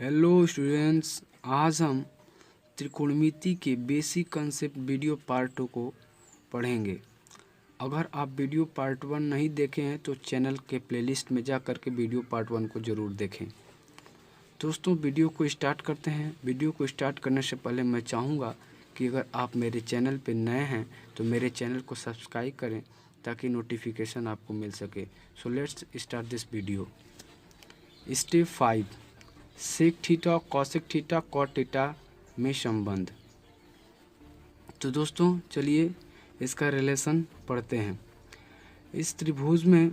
Hello students, आज हम त्रिकोणमिति के बेसिक कंसेप्ट वीडियो पार्ट 2 को पढ़ेंगे। अगर आप वीडियो पार्ट 1 नहीं देखे हैं तो चैनल के प्लेलिस्ट में जा कर के वीडियो पार्ट 1 को ज़रूर देखें। दोस्तों, वीडियो को स्टार्ट करते हैं। वीडियो को स्टार्ट करने से पहले मैं चाहूँगा कि अगर आप मेरे चैनल पर नए हैं तो मेरे चैनल को सब्सक्राइब करें ताकि नोटिफिकेशन आपको मिल सके। So let's start this video. Step 5, sec theta cosec theta cot theta में संबंध। तो दोस्तों चलिए इसका रिलेशन पढ़ते हैं। इस त्रिभुज में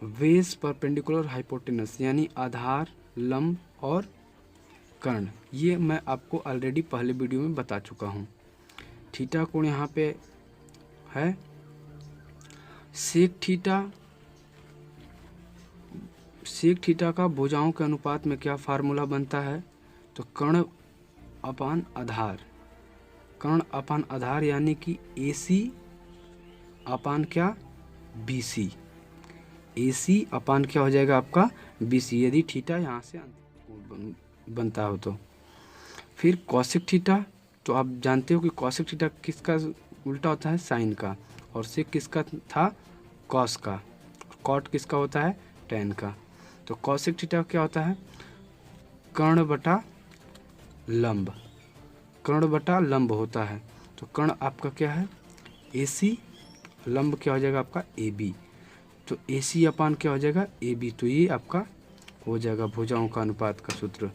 बेस परपेंडिकुलर हाइपोटेनस यानी आधार, लंब और कर्ण, ये मैं आपको ऑलरेडी पहले वीडियो में बता चुका हूँ। थीटा कोण यहाँ पे है। सेक थीटा का भुजाओं के अनुपात में क्या फार्मूला बनता है? तो कर्ण अपान आधार यानी कि AC अपान क्या? BC। AC अपान क्या हो जाएगा आपका? BC, यदि थीटा यहाँ से बनता हो तो। फिर कॉसेक थीटा, तो आप जानते हो कि कॉसेक थीटा किसका उल्टा होता है? साइन का। और सेक किसका था? कॉस का। कॉट किसका होता है? टेन का। तो कॉसेक थीटा क्या होता है? कर्ण बटा लंब होता है। तो कर्ण आपका क्या है? AC, लंब क्या हो जाएगा आपका? AB। तो AC अपान क्या हो जाएगा? AB। तो ये आपका हो जाएगा भुजाओं का अनुपात का सूत्र।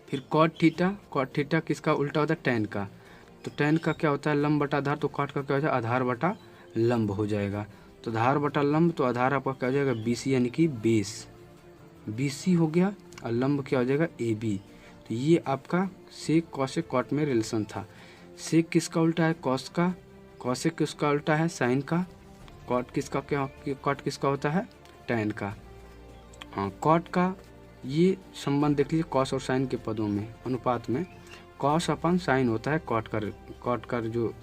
फिर कॉट थीटा किसका उल्टा होता है? टेन का। तो टेन का क्या होता है? लंब बटा आधार। तो कॉट का क्या हो जाएगा? आधार बटा लंब हो जाएगा। तो आधार बटा लंब, तो आधार आपका क्या हो जाएगा? BC यानी कि बेस। BC हो गया और लंब क्या हो जाएगा? AB। तो ये आपका सेक कॉसेक कॉट में रिलेशन था। सेक किसका उल्टा है? कॉस का। कॉसेक किसका उल्टा है? साइन का। कॉट किसका होता है? टेन का। हाँ, कॉट का ये संबंध देख लीजिए कॉस और साइन के पदों में अनुपात में कॉस अपन साइन होता है। कॉट का जो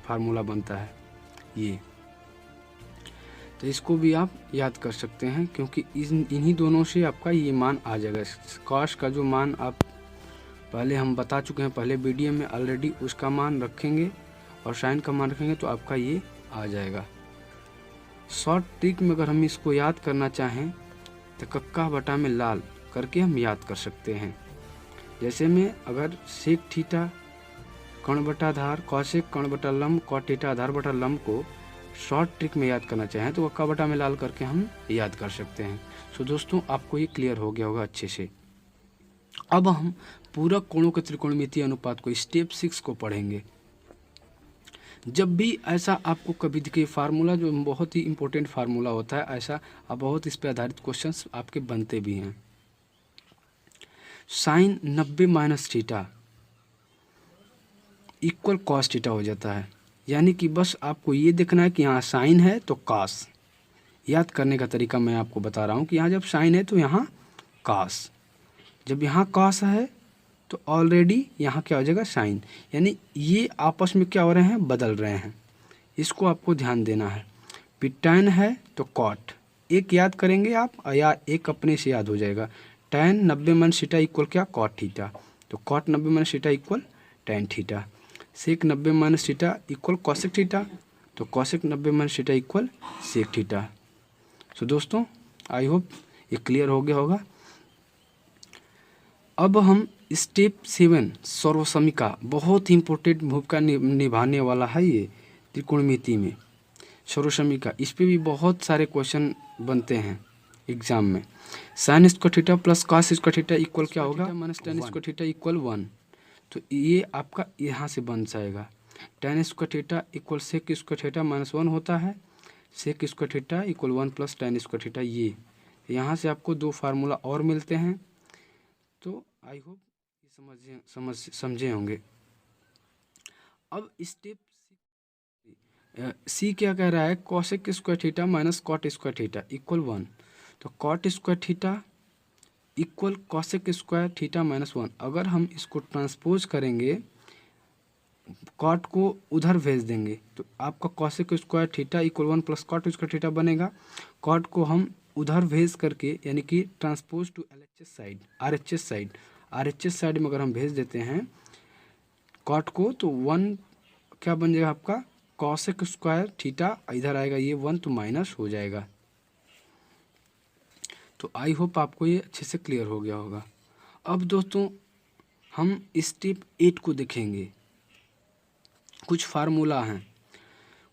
फार्मूला बनता है ये, तो इसको भी आप याद कर सकते हैं क्योंकि इन्हीं दोनों से आपका ये मान आ जाएगा। कॉस का जो मान आप पहले हम बता चुके हैं पहले वीडियो में ऑलरेडी, उसका मान रखेंगे और साइन का मान रखेंगे तो आपका ये आ जाएगा। शॉर्ट ट्रिक में अगर हम इसको याद करना चाहें तो कक्का बटा में लाल करके हम याद कर सकते हैं। जैसे में अगर सेक थीटा कर्ण बटा आधार, कॉसेक कर्ण बटा लंब, कॉट थीटा आधार बटा लंब को शॉर्ट ट्रिक में याद करना चाहें तो कक्का बटा में लाल करके हम याद कर सकते हैं। सो दोस्तों, आपको ये क्लियर हो गया होगा अच्छे से। अब हम पूरक कोणों के त्रिकोणमितीय अनुपात को स्टेप 6 को पढ़ेंगे। जब भी ऐसा आपको कभी दिखे फार्मूला, जो बहुत ही इंपॉर्टेंट फार्मूला होता है, ऐसा अब बहुत इस पर आधारित क्वेश्चंस आपके बनते भी हैं। Sine 90 minus theta equal cos theta हो जाता है। यानी कि बस आपको ये देखना है कि यहाँ साइन है तो कॉस। याद करने का तरीका मैं आपको बता रहा हूँ कि यहाँ जब साइन है तो यहाँ कॉस, जब यहाँ कॉस है तो ऑलरेडी यहाँ क्या हो जाएगा? साइन। यानी ये आपस में क्या हो रहे हैं? बदल रहे हैं। इसको आपको ध्यान देना है। फिर tan है तो कॉट, एक याद करेंगे आप या एक अपने से याद हो जाएगा। tan 90 माइनस थीटा इक्वल क्या? Cot theta. तो cot 90 minus theta equal tan theta. Sec 90 minus theta equal cosec theta. तो cosec 90 minus theta equal sec theta. So दोस्तों, आई होप ये क्लियर हो गया होगा। अब हम स्टेप 7 सर्वसमीका, बहुत ही इंपॉर्टेंट भूमिका निभाने वाला है ये त्रिकोणमिति में। सर्वसमीका, इस पे भी बहुत सारे क्वेश्चन बनते हैं एग्जाम में। Sine square theta plus cos square theta equal क्या होगा? Minus tan square theta equal 1। तो ये आपका यहाँ से बन जाएगा। Tan square theta equal sec square theta minus 1 होता है। Sec square theta equal 1 plus tan square theta. ये यहाँ से आपको दो फार्मूला और मिलते हैं। तो आई होप ये समझे होंगे। अब स्टेप सी क्या कह रहा है? Cosec square theta minus cot square theta equal 1। तो cot square theta equal cosec square theta minus 1। अगर हम इसको ट्रांसपोज करेंगे, कॉट को उधर भेज देंगे तो आपका cosec square theta equal 1 plus cot square theta बनेगा। कॉट को हम उधर भेज करके, यानी कि transpose to LHS side, RHS side में अगर हम भेज देते हैं कॉट को, तो 1 क्या बन जाएगा आपका कॉसेक स्क्वायर थीटा, इधर आएगा ये 1 तो माइनस हो जाएगा। तो आई होप आपको ये अच्छे से क्लियर हो गया होगा। अब दोस्तों हम स्टेप 8 को देखेंगे। कुछ फार्मूला हैं,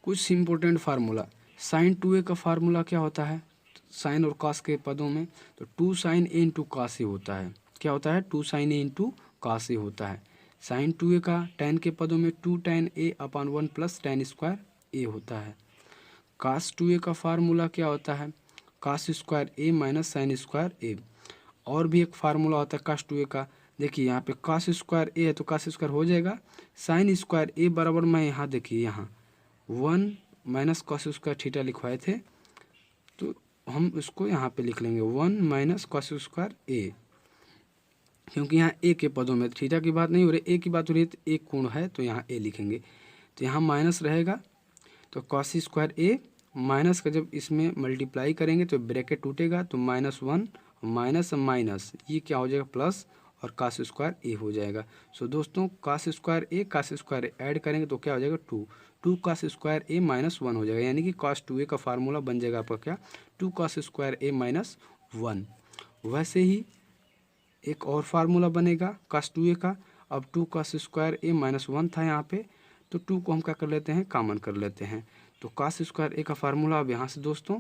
कुछ इम्पोर्टेंट फार्मूला। साइन 2a का फार्मूला क्या होता है साइन और कॉस के पदों में, तो 2 sin a into cos A होता है। क्या होता है 2 sin a into cos A होता है। साइन 2a का tan के पदों में 2 tan a upon 1 plus tan square a होता है। cos 2a का फार्मूला क्या होता है cos square a minus sine square a। और भी एक फार्मूला होता है cos 2a का, देखिए यहाँ पे cos स्क्वायर a है तो cos स्क्वायर हो जाएगा, साइन स्क्वायर a बराबर, मैं यहाँ देखिए यहाँ 1 माइनस कॉस स्क्वायर थीटा लिखवाए थे, तो हम इसको यहाँ पे लिख लेंगे 1 माइनस कॉस स्क्वायर a, क्योंकि यहाँ a के पदों में थीटा की बात नहीं हो रही, a की बात हो रही है, तो एक कोण है तो यहाँ a लिखेंगे, तो यहाँ माइनस रहेगा, तो कॉस स्क्वायर a माइनस का जब इसमें मल्टीप्लाई करेंगे तो ब्रैकेट टूटेगा, तो -1 माइनस माइनस ये क्या हो जाएगा प्लस, और कॉस स्क्वायर a हो जाएगा। सो दोस्तों कॉस स्क्वायर a ऐड करेंगे तो क्या हो जाएगा 2 कॉस स्क्वायर a माइनस 1 हो जाएगा, यानी कि cos 2a का फार्मूला बन जाएगा आपका क्या 2 कॉस स्क्वायर a माइनस 1। वैसे ही एक और फार्मूला बनेगा cos 2a का। अब 2 कॉस स्क्वायर a माइनस 1 था यहाँ पे, तो 2 को हम क्या कर लेते हैं कॉमन कर लेते हैं, तो cos स्क्वायर a का फार्मूला अब यहाँ से दोस्तों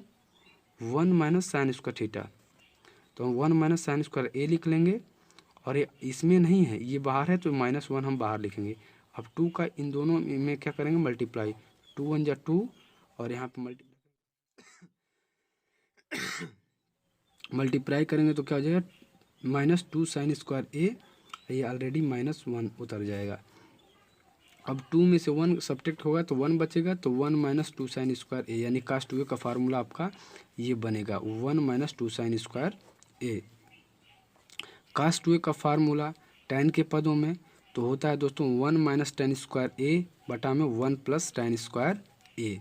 1 माइनस साइन स्क्वायर थीटा, तो हम 1 माइनस साइन स्क्वायर a लिख लेंगे, और ये इसमें नहीं है, ये बाहर है तो -1 हम बाहर लिखेंगे। अब 2 का इन दोनों में क्या करेंगे मल्टीप्लाई, 2 1 जा 2, और यहाँ पे मल्टीप्लाई करेंगे तो क्या हो जाएगा -2 साइन स्क्वायर a, ये ऑलरेडी -1 उतर जाएगा। अब 2 में से 1 सब्ट्रैक्ट होगा तो 1 बचेगा, तो 1 माइनस 2 साइन स्क्वायर a, यानी cos 2a का फार्मूला आपका ये बनेगा 1 minus 2 sine square a। cos 2a का फार्मूला tan के पदों में तो होता है दोस्तों 1 माइनस tan स्क्वायर a बटा में 1 प्लस tan स्क्वायर a।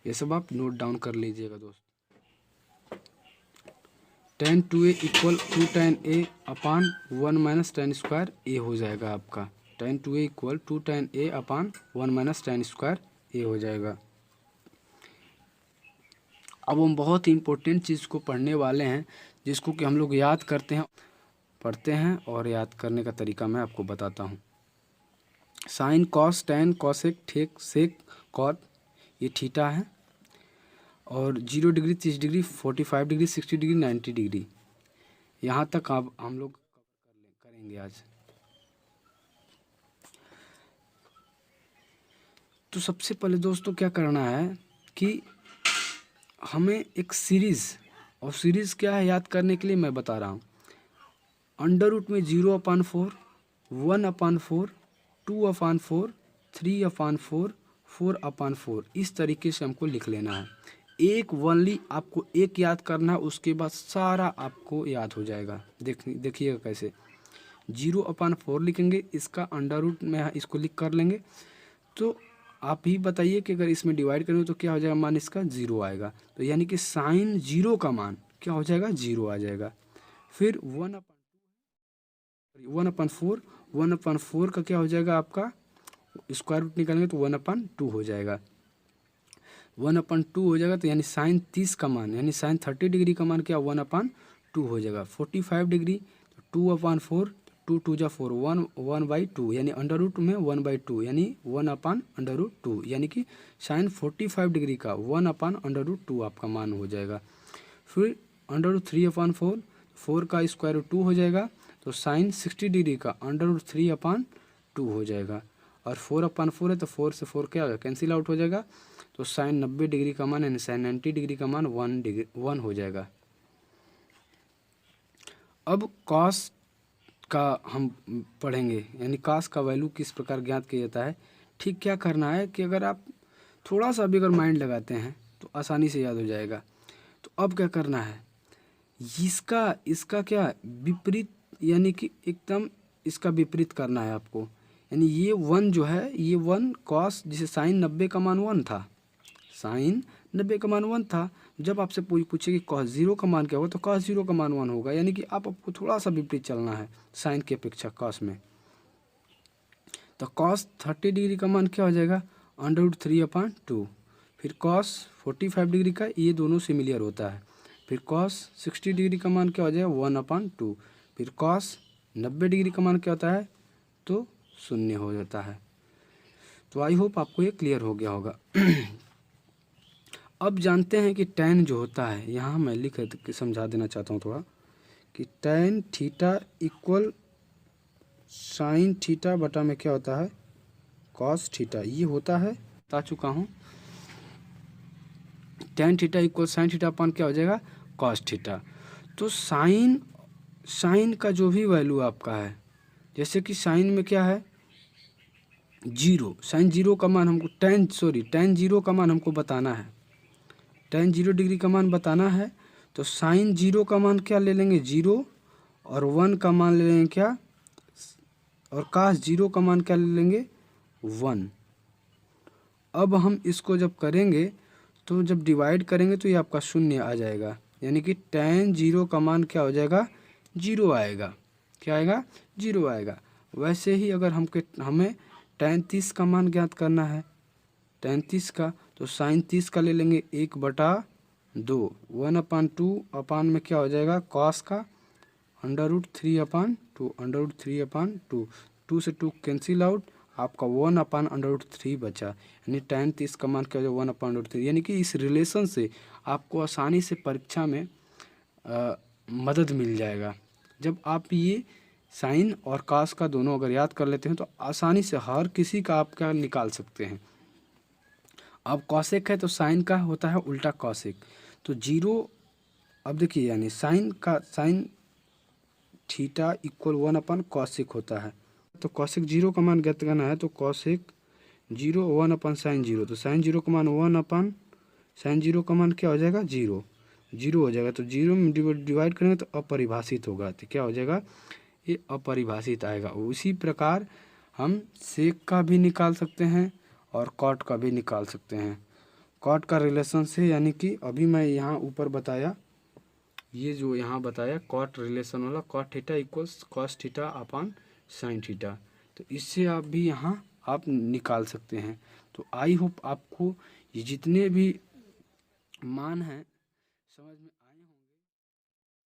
ये सब आप नोट डाउन कर लीजिएगा दोस्त। tan 2a equal 2 tan a upon 1 minus tan square a हो जाएगा आपका। tan 2a equal 2 tan a upon 1 minus tan square a हो जाएगा। अब हम बहुत ही इम्पोर्टेंट चीज़ को पढ़ने वाले हैं, जिसको कि हम लोग याद करते हैं, पढ़ते हैं, और याद करने का तरीका मैं आपको बताता हूँ। साइन कॉस टैन कॉसेक ठेक सेक कॉट ये थीटा है, और 0 degree 30 degree 45 degree 60 degree 90 degree, यहाँ तक आप हम लोग करेंगे आज। तो सबसे पहले दोस्तों क्या करना है कि हमें एक सीरीज़, और सीरीज़ क्या है याद करने के लिए मैं बता रहा हूँ। अंडर रूट में 0/4, 1/4, 2/4, 3/4, 4/4, इस तरीके से हमको लिख लेना है। एक वनली आपको एक याद करना है, उसके बाद सारा आपको याद हो जाएगा। देखिएगा कैसे 0/4 लिखेंगे, इसका अंडर रूट में इसको लिख कर लेंगे, तो आप ही बताइए कि अगर इसमें डिवाइड करेंगे तो क्या हो जाएगा, मान इसका 0 आएगा, तो यानी कि साइन 0 का मान क्या हो जाएगा 0 आ जाएगा। फिर 1/4 का क्या हो जाएगा आपका स्क्वायर रूट निकालेंगे तो 1/2 हो जाएगा। 1/2 हो जाएगा तो यानी साइन 30 का मान, यानी साइन 30 डिग्री का मान क्या 1/2 हो जाएगा। 45 डिग्री 2/4, 2 2 जा 4, 1/2, यानी अंडर रूट में 1/2, यानी 1/√2, यानी कि साइन 45 डिग्री का 1/√2 आपका मान हो जाएगा। फिर √3/4, 4 का स्क्वायर रूट 2 हो जाएगा, तो साइन 60 डिग्री का √3/2 हो जाएगा। और 4/4 है तो 4 से 4 क्या होगा कैंसिल आउट हो जाएगा, तो साइन 90 डिग्री का मान यानी साइन 90 डिग्री का मान 1 हो जाएगा। अब कॉस का हम पढ़ेंगे, यानी कॉस का वैल्यू किस प्रकार ज्ञात किया जाता है। ठीक क्या करना है कि अगर आप थोड़ा सा भी अगर माइंड लगाते हैं तो आसानी से याद हो जाएगा। तो अब क्या करना है, इसका क्या विपरीत, यानी कि एकदम इसका विपरीत करना है आपको। यानी ये 1 जो है, ये 1 कॉस, जिसे साइन 90 का मान 1 था, साइन 90 का मान 1 था। जब आपसे पूछे कि कॉस 0 का मान क्या होगा, तो कॉस 0 का मान 1 होगा, यानी कि आपको थोड़ा सा विपरीत चलना है साइन की अपेक्षा कॉस में। तो कॉस 30 डिग्री का मान क्या हो जाएगा, √3/2। फिर कॉस 45 डिग्री का, ये दोनों सिमिलर होता है। फिर कॉस 60 डिग्री का मान क्या हो जाएगा, 1/2। फिर कॉस 90 डिग्री का मान क्या होता है, तो 0 हो जाता है। तो आई होप आपको ये क्लियर हो गया होगा। अब जानते हैं कि tan जो होता है, यहाँ मैं लिख के समझा देना चाहता हूँ थोड़ा, कि tan theta equal sine theta बटा में क्या होता है, कॉस थीटा। ये होता है, बता चुका हूँ, tan theta equal sine theta upon क्या हो जाएगा, कॉस थीटा। तो साइन का जो भी वैल्यू आपका है, जैसे कि साइन में क्या है, 0, साइन 0 का मान हमको tan 0 का मान हमको बताना है, tan 0 डिग्री का मान बताना है। तो साइन 0 का मान क्या ले लेंगे, 0, और 1 का मान ले लेंगे क्या, और cos 0 का मान क्या ले लेंगे, 1। अब हम इसको जब करेंगे, तो जब डिवाइड करेंगे तो ये आपका 0 आ जाएगा, यानी कि tan 0 का मान क्या हो जाएगा, 0 आएगा। क्या आएगा, 0 आएगा। वैसे ही अगर हमें tan 30 का मान ज्ञात करना है, tan 30 का, तो साइन 30 का ले लेंगे 1/2, 1/2 अपान में क्या हो जाएगा, कॉस का √3/2, √3/2, 2 से 2 कैंसिल आउट, आपका 1/√3 बचा, यानी tan 30 का मान क्या हो जाएगा, 1/√3। यानी कि इस रिलेशन से आपको आसानी से परीक्षा में मदद मिल जाएगा। जब आप ये साइन और कॉस का दोनों अगर याद कर लेते हैं, तो आसानी से हर किसी का आप क्या निकाल सकते हैं। अब कॉसेक है तो साइन का होता है उल्टा कॉसेक, तो 0। अब देखिए, यानी साइन थीटा इक्वल 1/कॉसेक होता है। तो कॉसेक 0 का मान ज्ञात करना है, तो कॉसेक 0 1/साइन 0, तो साइन 0 का मान 1/साइन 0 का मान क्या हो जाएगा, 0 हो जाएगा। तो 0 में डिवाइड करेंगे तो अपरिभाषित होगा, तो क्या हो जाएगा, ये अपरिभाषित आएगा। उसी प्रकार हम सेक का भी निकाल सकते हैं और कॉट का भी निकाल सकते हैं। कॉट का रिलेशन से, यानी कि अभी मैं यहाँ ऊपर बताया, ये जो यहाँ बताया कॉट रिलेशन वाला, cot theta equals cos theta upon sine theta, तो इससे आप भी यहाँ आप निकाल सकते हैं। तो आई होप आपको ये जितने भी मान हैं समझ में